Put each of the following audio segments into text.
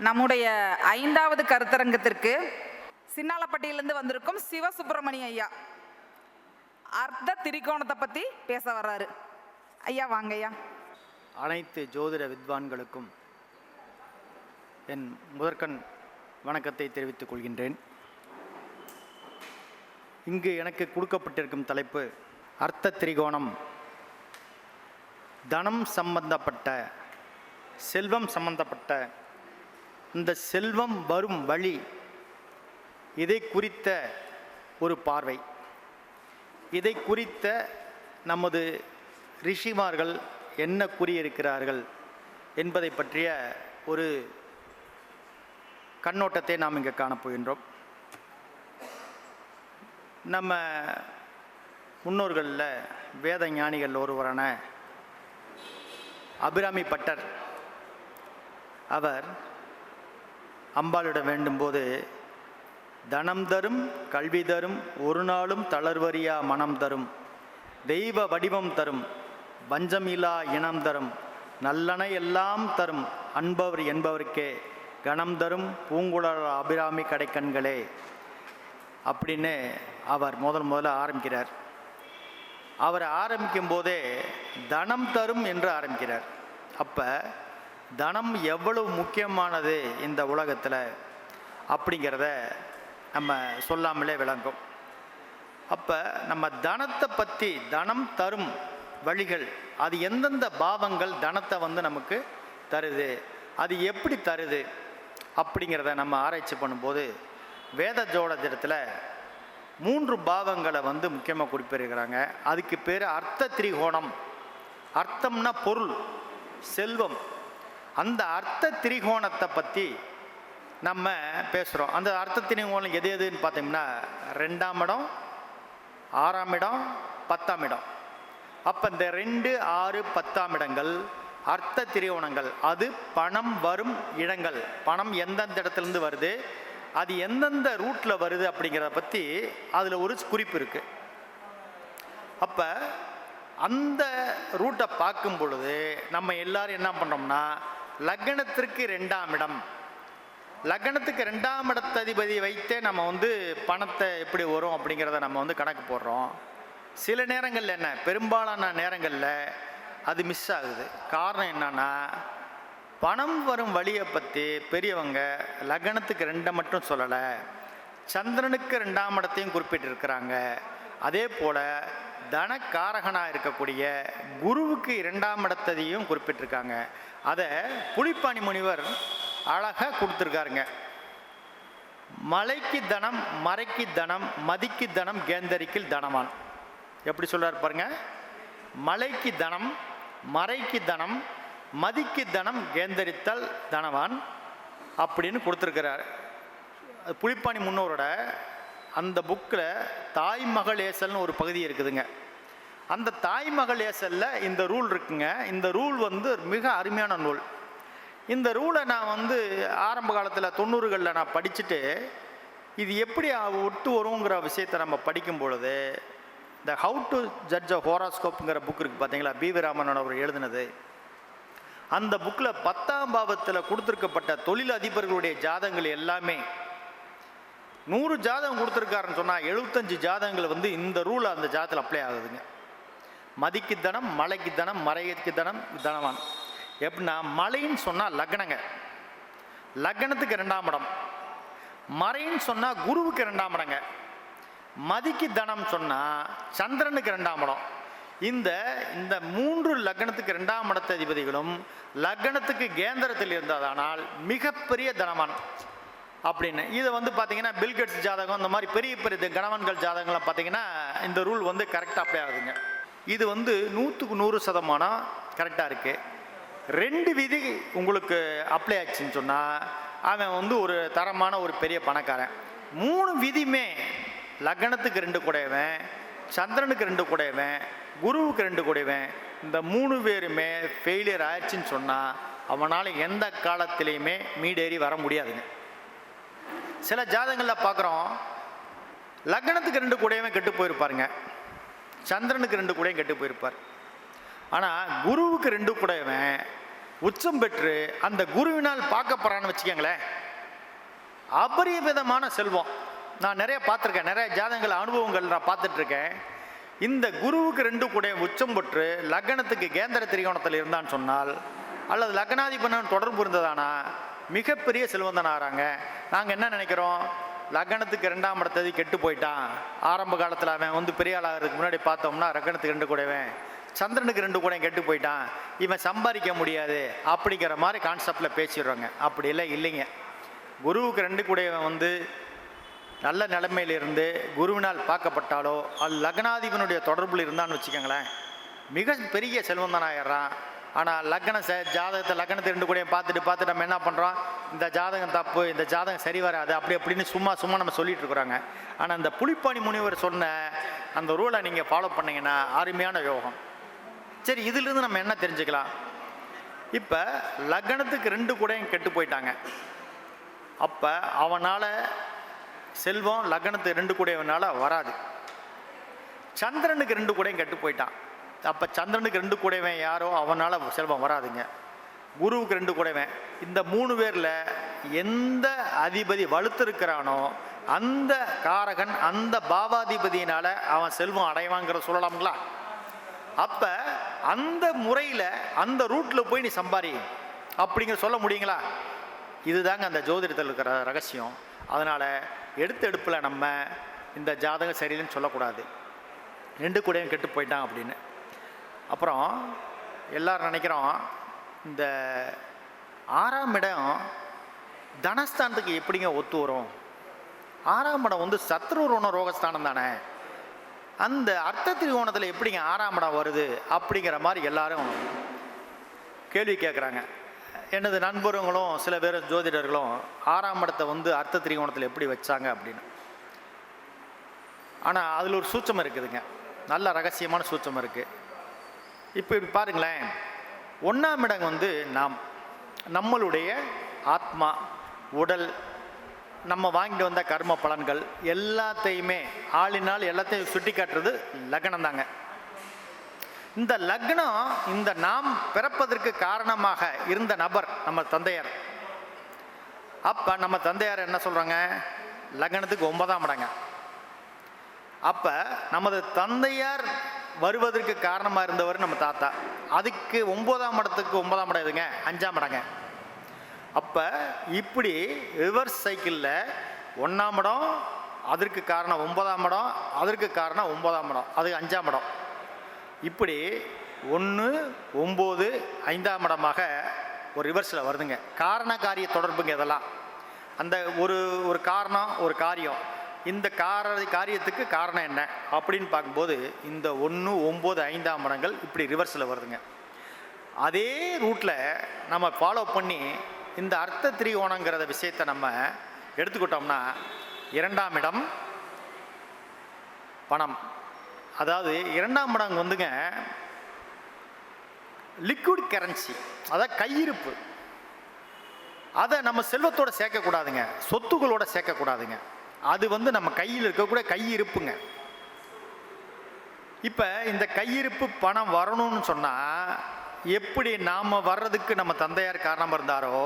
நம்முடைய 5வது கருத்தரங்கத்திற்கு சின்னாலப்பட்டியிலிருந்து வந்திருக்கும் சிவசுப்பிரமணிய ஐயா அர்த்த திரிகோணத்தை பற்றி பேச வர்றாரு. ஐயா வாங்க ஐயா. அனைத்து ஜோதிட வித்வான்களுக்கும் என் முதற்கண் வணக்கத்தை தெரிவித்துக் கொள்கின்றேன். இங்கு எனக்கு கொடுக்கப்பட்டிருக்கும் தலைப்பு அர்த்த திரிகோணம். தனம் சம்பந்தப்பட்ட, செல்வம் சம்பந்தப்பட்ட, இந்த செல்வம் வரும் வழி, இதை குறித்த ஒரு பார்வை. இதை குறித்த நமது ரிஷிமார்கள் என்ன கூறியிருக்கிறார்கள் என்பதை பற்றிய ஒரு கண்ணோட்டத்தை நாம் இங்கே காணப்போகின்றோம். நம்ம முன்னோர்களில் வேத ஞானிகள் ஒருவரான அபிராமி பட்டர், அவர் அம்பாளிடம் வேண்டும்போது, தனம் தரும் கல்வி தரும் ஒரு நாளும் தளர்வறியா மனம் தரும் தெய்வ வடிவம் தரும் வஞ்சமிலா இனம் தரும் நல்லன எல்லாம் தரும் அன்பவர் என்பவருக்கே கணம் தரும் பூங்குழல் அபிராமி கடைக்கண்களே அப்படின்னு அவர் முதல்ல ஆரம்பிக்கிறார். அவர் ஆரம்பிக்கும் போதே தனம் தரும் என்று ஆரம்பிக்கிறார். அப்போ தனம் எவ்வளவு முக்கியமானது இந்த உலகத்தில் அப்படிங்கிறத நம்ம சொல்லாமலே விளங்கும். அப்போ நம்ம தனத்தை பற்றி, தனம் தரும் வழிகள், அது எந்தெந்த பாவங்கள் தனத்தை நமக்கு தருது, அது எப்படி தருது அப்படிங்கிறத நம்ம ஆராய்ச்சி பண்ணும்போது வேத ஜோதிடத்தில் 3 பாவங்களை முக்கியமாக குறிப்பிடுகிறாங்க. அதுக்கு பேர் அர்த்த திரிகோணம். அர்த்தம்னா பொருள், செல்வம். அந்த அர்த்த திரிகோணத்தை பற்றி நம்ம பேசுகிறோம். அந்த அர்த்த திரிகோணம் எது எதுன்னு பார்த்தோம்னா 2ஆம் இடம், 6ஆம் இடம், 10ஆம் இடம். அப்போ இந்த 2, 6, 10ஆம் இடங்கள் அர்த்த திரிகோணங்கள். அது பணம் வரும் இடங்கள். பணம் எந்தெந்த இடத்துலேருந்து வருது, அது எந்தெந்த ரூட்டில் வருது அப்படிங்கிறத பற்றி அதில் ஒரு குறிப்பு இருக்குது. அப்போ அந்த ரூட்டை பார்க்கும் பொழுது நம்ம எல்லாரும் என்ன பண்ணுறோம்னா, லக்னத்திற்கு 2ஆம் இடம், லக்னத்துக்கு 2ஆம் இடத்த அதிபதி வைத்தே நம்ம பணத்தை எப்படி வரும் அப்படிங்கிறத நம்ம கணக்கு போடுறோம். சில நேரங்களில் என்ன, பெரும்பாலான நேரங்களில் அது மிஸ் ஆகுது. காரணம் என்னன்னா, பணம் வரும் வழியை பற்றி பெரியவங்க லக்னத்துக்கு 2 மட்டும் சொல்லலை, சந்திரனுக்கு 2ஆம் இடத்தையும் குறிப்பிட்டிருக்கிறாங்க. அதே போல் தனக்காரகனாக இருக்கக்கூடிய குருவுக்கு 2ஆம் இடத்தையும் குறிப்பிட்டிருக்காங்க. அதை புலிப்பாணி முனிவர் அழகாக கொடுத்துருக்காருங்க. மலைக்கு தனம், மறைக்கு தனம், மதிக்கு தனம், கேந்தரிக்கில் தனவான். எப்படி சொல்கிறார் பாருங்க. மலைக்கு தனம், மறைக்கு தனம், மதிக்கு தனம், கேந்தரித்தல் தனவான் அப்படின்னு கொடுத்துருக்கிறார். புலிப்பாணி முன்னோரோட அந்த புக்கில் தாய்மகள் ஏசல்னு ஒரு பகுதி இருக்குதுங்க. அந்த தாய்மகள் ஏசலில் இந்த ரூல் இருக்குங்க. இந்த ரூல் மிக அருமையான நூல். இந்த ரூலை நான் ஆரம்ப காலத்தில் 90களில் நான் படிச்சுட்டு இது எப்படி ஒட்டு வருங்கிற விஷயத்தை நம்ம படிக்கும் பொழுது, இந்த ஹவு டு ஜட்ஜ் அ ஹோராஸ்கோப்புங்கிற புக் இருக்குது பார்த்தீங்களா, பிவி ராமன் அவர் எழுதினது. அந்த புக்கில் 10ஆம் பாவத்தில் கொடுத்துருக்கப்பட்ட தொழில் அதிபர்களுடைய ஜாதகங்கள் எல்லாமே 100 ஜாதகம் கொடுத்துருக்காருன்னு சொன்னால் 75 ஜாதகங்கள் இந்த ரூல் அந்த ஜாதகத்தில் அப்ளை ஆகுதுங்க. மதிக்கு தனம், மலைக்கு தனம், மறைக்கு தனம், தனவான். எப்படின்னா, மலைன்னு சொன்னால் லக்னங்க, லக்னத்துக்கு 2ஆம் இடம். மறைன்னு சொன்னால் குருவுக்கு 2ஆம் இடங்க. மதிக்கு தனம் சொன்னால் சந்திரனுக்கு 2ஆம் இடம். இந்த 3 லக்னத்துக்கு 2ஆம் இடத்த அதிபதிகளும் லக்னத்துக்கு கேந்திரத்தில் இருந்ததானால் மிகப்பெரிய தனவான் அப்படின்னு. இதை பார்த்தீங்கன்னா பில்கேட்ஸ் ஜாதகம், இந்த மாதிரி பெரிய பெரிய கணவன்கள் ஜாதகங்கள்லாம் பார்த்தீங்கன்னா இந்த ரூல் கரெக்டாக அப்ளை ஆகுதுங்க. இது 100க்கு 100% கரெக்டாக இருக்குது. 2 விதி உங்களுக்கு அப்ளை ஆச்சுன்னு சொன்னால் அவன் ஒரு தரமான ஒரு பெரிய பணக்காரன். 3 விதியுமே லக்னத்துக்கு 2 கூடையவன், சந்திரனுக்கு 2 கூடையவன், குருவுக்கு 2 கூடையவன், இந்த 3 பேருமே ஃபெயிலியர் ஆயிடுச்சுன்னு சொன்னால் அவனால் எந்த காலத்திலையுமே மீடேறி வர முடியாதுங்க. சில ஜாதகங்களில் பார்க்குறோம், லக்னத்துக்கு 2 கூடையவன் கெட்டு போயிருப்பாருங்க, சந்திரனுக்கு 2 கூடையும் கெட்டு போயிருப்பார். ஆனால் குருவுக்கு 2 கூடையவன் உச்சம் பெற்று அந்த குருவினால் பார்க்கப்படுறான்னு வச்சுக்கோங்களேன், அபரிவிதமான செல்வம். நான் நிறைய பார்த்துருக்கேன், நிறைய ஜாதகங்கள் அனுபவங்கள் நான் பார்த்துட்ருக்கேன். இந்த குருவுக்கு 2 கூட உச்சம் பெற்று லக்னத்துக்கு கேந்திர திரிகோணத்தில் இருந்தான்னு சொன்னால், அல்லது லக்னாதிபதியுடன் தொடர்பு இருந்ததானா மிகப்பெரிய செல்வந்தன் ஆகிறாங்க. நாங்கள் என்ன நினைக்கிறோம், லக்னத்துக்கு 2ஆம் இடத்ததி கெட்டு போயிட்டான், ஆரம்ப காலத்தில் அவன் பெரிய ஆளாகிறதுக்கு முன்னாடி பார்த்தோம்னா லக்னத்துக்கு 2 கூடவன், சந்திரனுக்கு 2 கூட கெட்டு போயிட்டான், இவன் சம்பாதிக்க முடியாது அப்படிங்கிற மாதிரி கான்செப்டில் பேசிடுறாங்க. அப்படி இல்லை, இல்லைங்க. குருவுக்கு 2 கூடவன் நல்ல நிலைமையிலிருந்து குருவினால் பார்க்கப்பட்டாலோ அது லக்னாதிபனுடைய தொடர்பில் இருந்தான்னு வச்சுக்கோங்களேன், மிக பெரிய செல்வந்தன் ஆயிடுறான். ஆனால் ஜாதகத்தை லக்னத்தை 2 கூடயும் பார்த்துட்டு நம்ம என்ன பண்ணுறோம், இந்த ஜாதகம் தப்பு, இந்த ஜாதகம் சரி வராது, அப்படின்னு சும்மா நம்ம சொல்லிட்டு இருக்கிறாங்க. ஆனால் இந்த புலிப்பாணி முனிவர் சொன்ன அந்த ரூலை நீங்கள் ஃபாலோ பண்ணிங்கன்னா அருமையான யோகம். சரி, இதிலிருந்து நம்ம என்ன தெரிஞ்சுக்கலாம்? இப்போ லக்னத்துக்கு 2 கூடயும் கெட்டு போயிட்டாங்க. அப்போ அவனால் செல்வம் லக்னத்துக்கு 2 கூடையவனால வராது. சந்திரனுக்கு 2 கூடையும் கெட்டு போயிட்டான். அப்போ சந்திரனுக்கு 2 கூடையவன் யாரோ அவனால் செல்வம் வராதுங்க. குருவுக்கு 2 கூடையவன். இந்த 3 பேரில் எந்த அதிபதி வலுத்திருக்கிறானோ அந்த காரகன், அந்த பாவாதிபதியினால் அவன் செல்வம் அடைவாங்கிற சொல்லலாம்ங்களா? அப்போ அந்த முறையில் அந்த ரூட்டில் போய் நீ சம்பாரி அப்படிங்கிற சொல்ல முடியுங்களா? இதுதாங்க அந்த ஜோதிடத்தில் இருக்கிற ரகசியம். அதனால் எடுப்பில் நம்ம இந்த ஜாதகம் சரியில்லைன்னு சொல்லக்கூடாது, 2 கூடையும் கெட்டு போயிட்டான் அப்படின்னு. அப்புறம் எல்லாரும் நினைக்கிறோம், இந்த 6ஆம் இடம் தனஸ்தானத்துக்கு எப்படிங்க ஒத்து வரும்? 6ஆம் இடம் சத்ருரோண ரோகஸ்தானம் தானே, அந்த அர்த்த திரிகோணத்தில் எப்படிங்க 6ஆம் இடம் வருது அப்படிங்கிற மாதிரி எல்லாரும் கேள்வி கேட்குறாங்க. எனது நண்பர்களும் சில பேர் ஜோதிடர்களும் 6ஆம் இடத்தை அர்த்த திரிகோணத்தில் எப்படி வச்சாங்க அப்படின்னு. ஆனால் அதில் ஒரு சூட்சம் இருக்குதுங்க, நல்ல ரகசியமான சூட்சம் இருக்குது. இப்போ பாருங்களேன், 1ஆம் இடம் நம்மளுடைய ஆத்மா, உடல், நம்ம வாங்கிட்டு வந்த கர்ம பலன்கள் எல்லாத்தையுமே ஆளினால் எல்லாத்தையும் சுட்டி காட்டுறது லக்னம் தாங்க. இந்த லக்னம், இந்த நாம் பிறப்பதற்கு காரணமாக இருந்த நபர் நம்ம தந்தையார். அப்போ நம்ம தந்தையார் என்ன சொல்கிறாங்க, லக்னத்துக்கு 9ஆம் இடங்க. அப்போ நமது தந்தையார் வருவதற்கு காரணமாக இருந்தவர் நம்ம தாத்தா, அதுக்கு 9ஆம் இடத்துக்கு 9ஆம் இடம் எதுங்க, 5ஆம் இடங்க. அப்போ இப்படி ரிவர்ஸ் சைக்கிளில் 1ஆம் இடம், அதற்கு காரணம் 9ஆம் இடம், அதற்கு காரணம் 9ஆம் இடம், அது 5ஆம் இடம். இப்படி 1, 9, 5ஆம் இடமாக ஒரு ரிவர்ஸில் வருதுங்க. காரண காரிய தொடர்புங்க இதெல்லாம். அந்த ஒரு காரணம், ஒரு காரியம், இந்த காரியத்துக்கு காரணம் என்ன அப்படின்னு பார்க்கும்போது இந்த 1, 9, 5ஆம் இடங்கள் இப்படி ரிவர்ஸில் வருதுங்க. அதே ரூட்டில் நம்ம ஃபாலோ பண்ணி இந்த அர்த்த திரிகோணங்கிற விஷயத்தை நம்ம எடுத்துக்கிட்டோம்னா, 2ஆம் இடம் பணம், அதாவது 2ஆம் இடம் லிக்விட் கரன்சி, அதாவது கையிருப்பு. அதை நம்ம செல்வத்தோடு சேர்க்கக்கூடாதுங்க, சொத்துக்களோட சேர்க்கக்கூடாதுங்க. அது நம்ம கையில் இருக்கக்கூடிய கையிருப்புங்க. இப்போ இந்த கையிருப்பு பணம் வரணும்னு சொன்னால் எப்படி நாம் வர்றதுக்கு நம்ம தந்தையார் காரணம் இருந்தாரோ,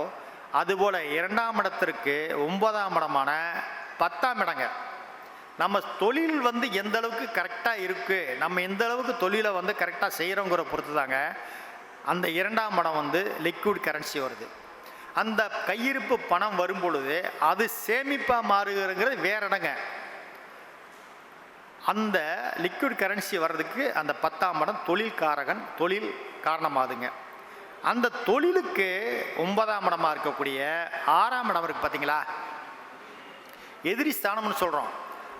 அதுபோல் 2ஆம் இடத்திற்கு 9ஆம் இடமான 10ஆம் இடங்க. நம்ம தொழில் எந்த அளவுக்கு கரெக்டாக இருக்குது, நம்ம எந்த அளவுக்கு தொழிலை கரெக்டாக செய்கிறோங்கிற பொறுத்து தாங்க அந்த 2ஆம் இடம் லிக்விட் கரன்சி வருது. அந்த கையிருப்பு பணம் வரும் பொழுது அது சேமிப்பாக மாறுகிறது வேற இடங்க. அந்த லிக்விட் கரன்சி வர்றதுக்கு அந்த 10ஆம் இடம் தொழில்காரகன், தொழில் காரணமாகுதுங்க. அந்த தொழிலுக்கு 9ஆம் இடமாக இருக்கக்கூடிய 6ஆம் இடம் இருக்குது பார்த்தீங்களா, எதிரி ஸ்தானம்னு சொல்கிறோம்.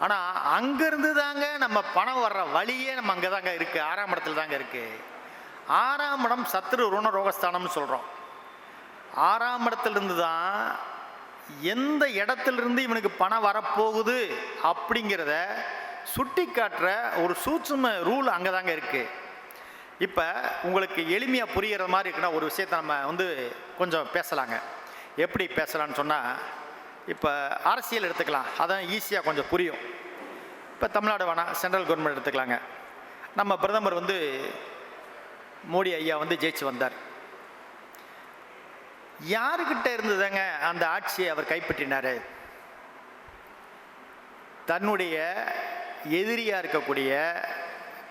ஆனால் அங்கேருந்து தாங்க நம்ம பணம் வர்ற வழியே நம்ம அங்கே தாங்க இருக்குது, 6ஆம் இடத்துல தாங்க இருக்குது. 6ஆம் இடம் சத்ரு ருண ரோகஸ்தானம்னு சொல்கிறோம். 6ஆம் இடத்துலேருந்து தான் எந்த இடத்துலேருந்து இவனுக்கு பணம் வரப்போகுது அப்படிங்கிறத சுட்டி காட்டுற ஒரு சூட்சும ரூல் அங்கே தாங்க இருக்குது. இப்போ உங்களுக்கு எளிமையாக புரிகிற மாதிரி இருக்குன்னா ஒரு விஷயத்தை நம்ம கொஞ்சம் பேசலாங்க. எப்படி பேசலான்னு சொன்னால், இப்போ அரசியல் எடுத்துக்கலாம், அதான் ஈஸியாக கொஞ்சம் புரியும். இப்போ தமிழ்நாடு வேணாம், சென்ட்ரல் கவர்மெண்ட் எடுத்துக்கலாங்க. நம்ம பிரதமர் மோடி ஐயா ஜெயிச்சு வந்தார். யாருக்கிட்ட இருந்துதாங்க அந்த ஆட்சியை அவர் கைப்பற்றினார்? தன்னுடைய எதிரியா இருக்கக்கூடிய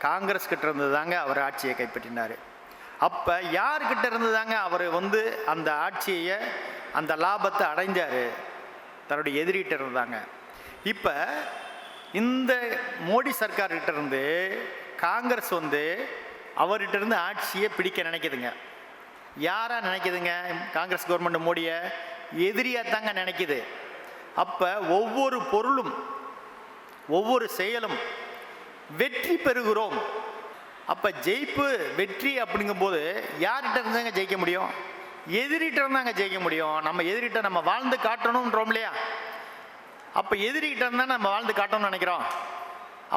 காங்கிரஸ் கிட்ட இருந்து தாங்க அவர் ஆட்சியை கைப்பற்றினார். அப்போ யார்கிட்ட இருந்து தாங்க அவர் அந்த ஆட்சியை, அந்த லாபத்தை அடைஞ்சார்? தன்னுடைய எதிரிகிட்ட இருந்தாங்க. இப்போ இந்த மோடி சர்க்கார்கிட்ட இருந்து காங்கிரஸ் அவர்கிட்ட இருந்து ஆட்சியை பிடிக்க நினைக்குதுங்க. யாரா நினைக்குதுங்க? காங்கிரஸ் கவர்மெண்ட் மோடியை எதிரியாக தாங்க நினைக்குது. அப்போ ஒவ்வொரு பொருளும் ஒவ்வொரு செயலும் வெற்றி பெறுகிறோம். அப்போ ஜெயிப்பு வெற்றி அப்படிங்கும்போது யார்கிட்ட இருந்தாங்க ஜெயிக்க முடியும்? எதிரிகிட்ட இருந்தாங்க ஜெயிக்க முடியும். நம்ம எதிரிகிட்ட நம்ம வாழ்ந்து காட்டணுன்றோம் இல்லையா? அப்போ எதிரிகிட்ட இருந்தால் நம்ம வாழ்ந்து காட்டணும்னு நினைக்கிறோம்.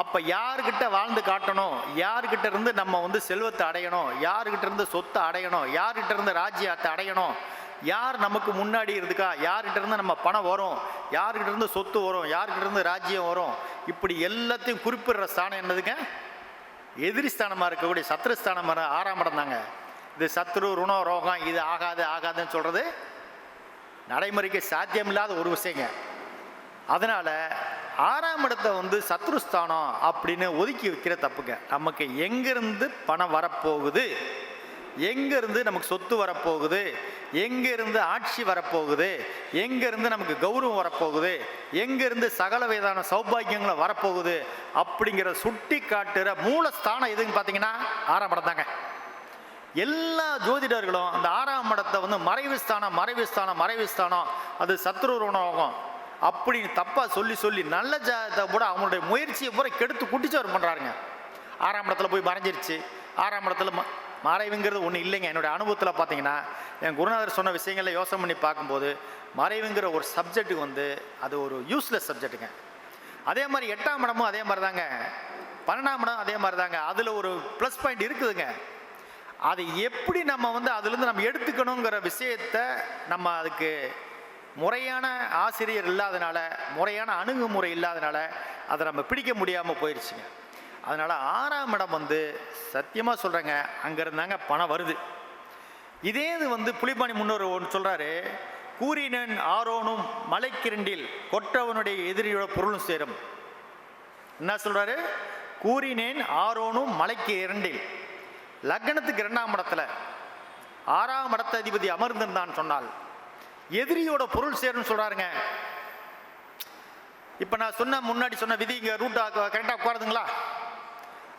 அப்போ யார்கிட்ட வாழ்ந்து காட்டணும்? யார்கிட்ட இருந்து நம்ம செல்வத்தை அடையணும்? யார்கிட்ட இருந்து சொத்தை அடையணும்? யார்கிட்ட இருந்து ராஜ்யத்தை அடையணும்? யார் நமக்கு முன்னாடி இருக்கா? யார்கிட்ட இருந்து நம்ம பணம் வரும்? யார்கிட்ட இருந்து சொத்து வரும்? யார்கிட்ட இருந்து ராஜ்யம் வரும்? இப்படி எல்லாத்தையும் குறிப்பிடுற ஸ்தானம் என்னதுங்க? எதிரி ஸ்தானமாக இருக்கக்கூடிய சத்ருஸ்தானமாக 6ஆம் இடம் தாங்க. இது சத்ரு, ருணம், ரோகம், இது ஆகாது ஆகாதுன்னு சொல்கிறது நடைமுறைக்கு சாத்தியமில்லாத ஒரு விஷயங்க. அதனால் 6ஆம் இடத்தை சத்ருஸ்தானம் அப்படின்னு ஒதுக்கி வைக்கிற தப்புங்க. நமக்கு எங்கேருந்து பணம் வரப்போகுது, எங்கேருந்து நமக்கு சொத்து வரப்போகுது, எங்கேருந்து ஆட்சி வரப்போகுது, எங்கேருந்து நமக்கு கௌரவம் வரப்போகுது, எங்கேருந்து சகல விதமான சௌபாகியங்களை வரப்போகுது அப்படிங்கிற சுட்டி காட்டுற மூலஸ்தானம் எதுன்னு பார்த்தீங்கன்னா 6ஆம் இடம் தாங்க. எல்லா ஜோதிடர்களும் அந்த 6ஆம் இடத்தை மறைவு ஸ்தானம், மறைவு ஸ்தானம், மறைவு ஸ்தானம், அது சத்ரு ருணோகம் அப்படின்னு தப்பாக சொல்லி சொல்லி நல்ல ஜாதகத்தை கூட அவங்களுடைய முயற்சியை பூரா கெடுத்து குட்டிச்சவர் பண்ணுறாருங்க. 6ஆம் இடத்துல போய் மறைஞ்சிருச்சு. 6ஆம் இடத்துல மறைவுங்கிறது ஒன்றும் இல்லைங்க. என்னுடைய அனுபவத்தில் பார்த்தீங்கன்னா என் குருநாதர் சொன்ன விஷயங்களில் யோசனை பண்ணி பார்க்கும்போது மறைவுங்கிற ஒரு சப்ஜெக்ட்டுக்கு அது ஒரு யூஸ்லெஸ் சப்ஜெக்ட்டுங்க. அதே மாதிரி 8ஆம் இடமும் அதே மாதிரி தாங்க, 12ஆம் இடம் அதே மாதிரி தாங்க. அதில் ஒரு ப்ளஸ் பாயிண்ட் இருக்குதுங்க. அது எப்படி நம்ம அதுலேருந்து நம்ம எடுத்துக்கணுங்கிற விஷயத்தை நம்ம அதுக்கு முறையான ஆசிரியர் இல்லாதனால, முறையான அணுகுமுறை இல்லாதனால அதை நம்ம பிடிக்க முடியாமல் போயிடுச்சுங்க. அதனால் 6ஆம் இடம் சத்தியமாக சொல்கிறேங்க, அங்கே இருந்தாங்க பணம் வருது. இதே இது புலிபாணி முன்னோர் ஒன்று சொல்கிறாரு, கூறினன் ஆரோனும் மலைக்கிரண்டில் கொற்றவனுடைய எதிரியோட பொருளும் சேரும். என்ன சொல்கிறாரு? கூறினேன் ஆரோனும் மலைக்கு இரண்டில், லக்னத்துக்கு 2ஆம் இடத்துல 6ஆம் இடத்த அதிபதி அமர்ந்திருந்தான் சொன்னால் எதிரியோட பொருள் சேரும்னு சொல்கிறாருங்க. இப்போ நான் முன்னாடி சொன்ன விதி இங்கே ரூட்டா கரெக்டாக உட்காருதுங்களா?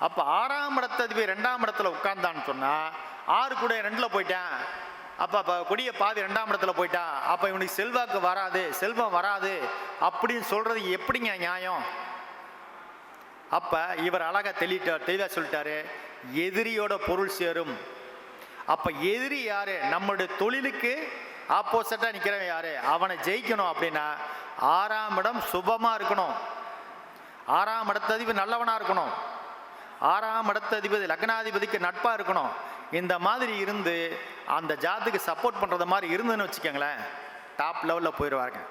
அப்போ 6ஆம் இடத்ததிபதி 2ஆம் இடத்துல உட்கார்ந்தான்னு சொன்னால் 6 கூட 2ல் போயிட்டான். அப்போ கொடிய பாதி 2ஆம் இடத்துல போயிட்டான். அப்போ இவனுக்கு செல்வாக்கு வராது, செல்வம் வராது அப்படின்னு சொல்கிறது எப்படிங்க நியாயம்? அப்போ இவர் அழகாக தெளிவாக சொல்லிட்டாரு, எதிரியோட பொருள் சேரும். அப்போ எதிரி யாரு? நம்மளுடைய தொழிலுக்கு ஆப்போசிட்டாக நிற்கிறவன் யாரு? அவனை ஜெயிக்கணும் அப்படின்னா 6ஆம் இடம் சுபமாக இருக்கணும், 6ஆம் இடத்ததிபதி நல்லவனாக இருக்கணும், 6ஆம் இடத்ததிபதி லக்னாதிபதிக்கு நட்பாக இருக்கணும். இந்த மாதிரி இருந்து அந்த ஜாத்துக்கு சப்போர்ட் பண்ணுறது மாதிரி இருந்துன்னு வச்சுக்கோங்களேன், டாப் லெவலில் போயிடுவாருங்க.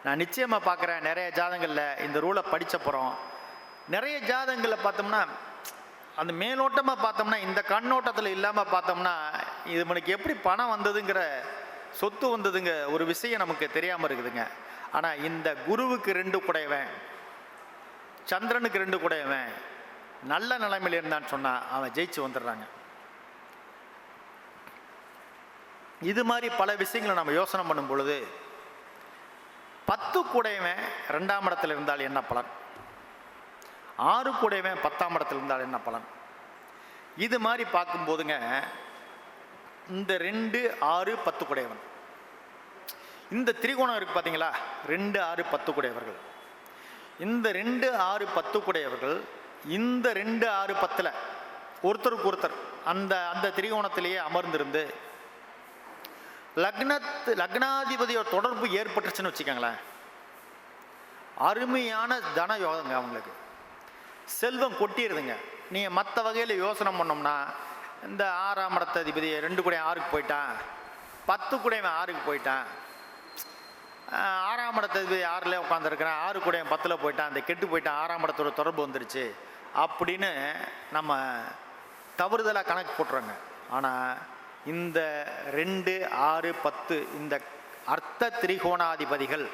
நான் நிச்சயமாக பார்க்குறேன், நிறைய ஜாதகங்களில் இந்த ரூலை படித்தப்புறம் நிறைய ஜாதகங்களில் பார்த்தோம்னா அந்த மேலோட்டமாக பார்த்தோம்னா, இந்த கண்ணோட்டத்தில் இல்லாமல் பார்த்தோம்னா இது நமக்கு எப்படி பணம் வந்ததுங்கிற, சொத்து வந்ததுங்க ஒரு விஷயம் நமக்கு தெரியாமல் இருக்குதுங்க. ஆனால் இந்த குருவுக்கு 2 குடையவன், சந்திரனுக்கு 2 குடையவன் நல்ல நிலைமையில் இருந்தான்னு சொன்னால் அவன் ஜெயிச்சு வந்துடுறாங்க. இது மாதிரி பல விஷயங்களை நம்ம யோசனை பண்ணும் பொழுது 10 குடையவன் 2ஆம் இடத்துல இருந்தால் என்ன பலன், 6 குடையவன் 10ஆம் இடத்துல இருந்தால் என்ன பலன், இது மாதிரி பார்க்கும்போதுங்க இந்த 2, 6, 10 குடையவன், இந்த திரிகோணம் இருக்கு பார்த்தீங்களா, 2, 6, 10 குடையவர்கள், இந்த 2, 6, 10 குடையவர்கள் இந்த 2, 6, 10ல் ஒருத்தருக்கு ஒருத்தர் அந்த அந்த திரிகோணத்திலேயே அமர்ந்திருந்து லக்னாதிபதியோட தொடர்பு ஏற்பட்டுச்சுன்னு வச்சுக்கோங்களேன், அருமையான தன யோகங்க. அவங்களுக்கு செல்வம் கொட்டிடுதுங்க. நீங்கள் மற்ற வகையில் யோசனை பண்ணோம்னா இந்த 6ஆம் இடத்ததிபதி 2 கூட 6க்கு போயிட்டான், 10 கூட 6க்கு போயிட்டான், 6ஆம் இடத்ததிபதி 6ல் உட்காந்துருக்கிறான், 6 கூட 10ல் போயிட்டான், அந்த கெட்டு போயிட்டான், 6ஆம் இடத்தோட தொடர்பு வந்துருச்சு அப்படின்னு நம்ம தவறுதலாக கணக்கு போட்டுறோங்க. ஆனால் இந்த 2, 6, 10 இந்த அர்த்த திரிகோணாதிபதிகள்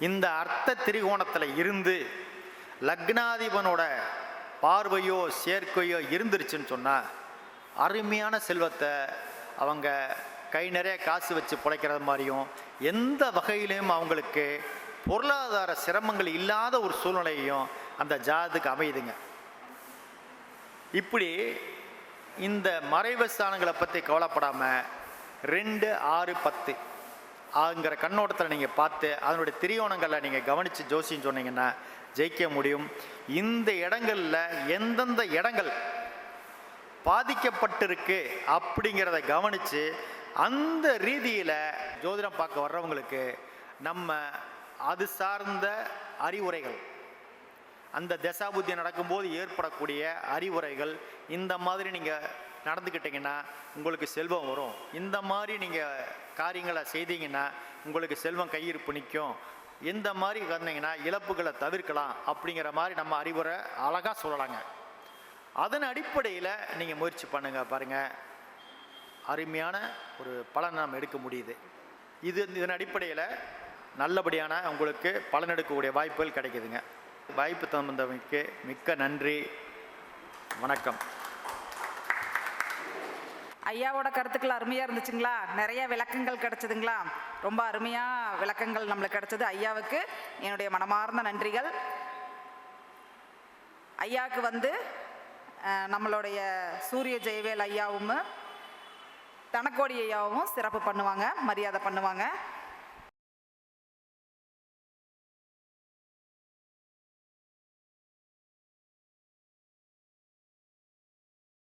இந்த அர்த்த திரிகோணத்தில் இருந்து லக்னாதிபனோட பார்வையோ சேர்க்கையோ இருந்துருச்சுன்னு சொன்னால் அருமையான செல்வத்தை அவங்க கை நிறைய காசு வச்சு பிழைக்கிறது மாதிரியும் எந்த வகையிலையும் அவங்களுக்கு பொருளாதார சிரமங்கள் இல்லாத ஒரு சூழ்நிலையும் அந்த ஜாதத்துக்கு அமையுதுங்க. இப்படி இந்த மறைவு ஸ்தானங்களை பற்றி கவலைப்படாமல் 2, 6, 10 ஆங்கிற கண்ணோட்டத்தில் நீங்கள் பார்த்து அதனுடைய திரியோணங்களை நீங்கள் கவனித்து ஜோசின்னு சொன்னீங்கன்னா ஜெயிக்க முடியும். இந்த இடங்களில் எந்தெந்த இடங்கள் பாதிக்கப்பட்டிருக்கு அப்படிங்கிறத கவனித்து அந்த ரீதியில் ஜோதிடம் பார்க்க வர்றவங்களுக்கு நம்ம அது சார்ந்த அறிவுரைகள், அந்த தசாபுத்தி நடக்கும்போது ஏற்படக்கூடிய அறிவுரைகள், இந்த மாதிரி நீங்கள் நடந்துக்கிட்டிங்கன்னா உங்களுக்கு செல்வம் வரும், இந்த மாதிரி நீங்கள் காரியங்களை செய்தீங்கன்னா உங்களுக்கு செல்வம் கையிருப்பு நிற்கும், இந்த மாதிரி வந்தீங்கன்னா இழப்புகளை தவிர்க்கலாம் அப்படிங்கிற மாதிரி நம்ம அறிவுரை அழகாக சொல்லலாங்க. அதன் அடிப்படையில் நீங்கள் முயற்சி பண்ணுங்கள். பாருங்கள், அருமையான ஒரு பலன் நம்ம எடுக்க முடியுது. இதன் அடிப்படையில் நல்லபடியான உங்களுக்கு பலன் எடுக்கக்கூடிய வாய்ப்புகள் கிடைக்குதுங்க. வாய்ப்பு தந்தமைக்கு மிக்க நன்றி. வணக்கம். ஐயாவோட கருத்துக்கள் அருமையாக இருந்துச்சுங்களா? நிறைய விளக்கங்கள் கிடைச்சதுங்களா? ரொம்ப அருமையாக விளக்கங்கள் நம்மளுக்கு கிடைச்சது. ஐயாவுக்கு என்னுடைய மனமார்ந்த நன்றிகள். ஐயாவுக்கு நம்மளுடைய சூரிய ஜெயவேல் ஐயாவும் தனக்கோடி ஐயாவும் சிறப்பு பண்ணுவாங்க, மரியாதை பண்ணுவாங்க.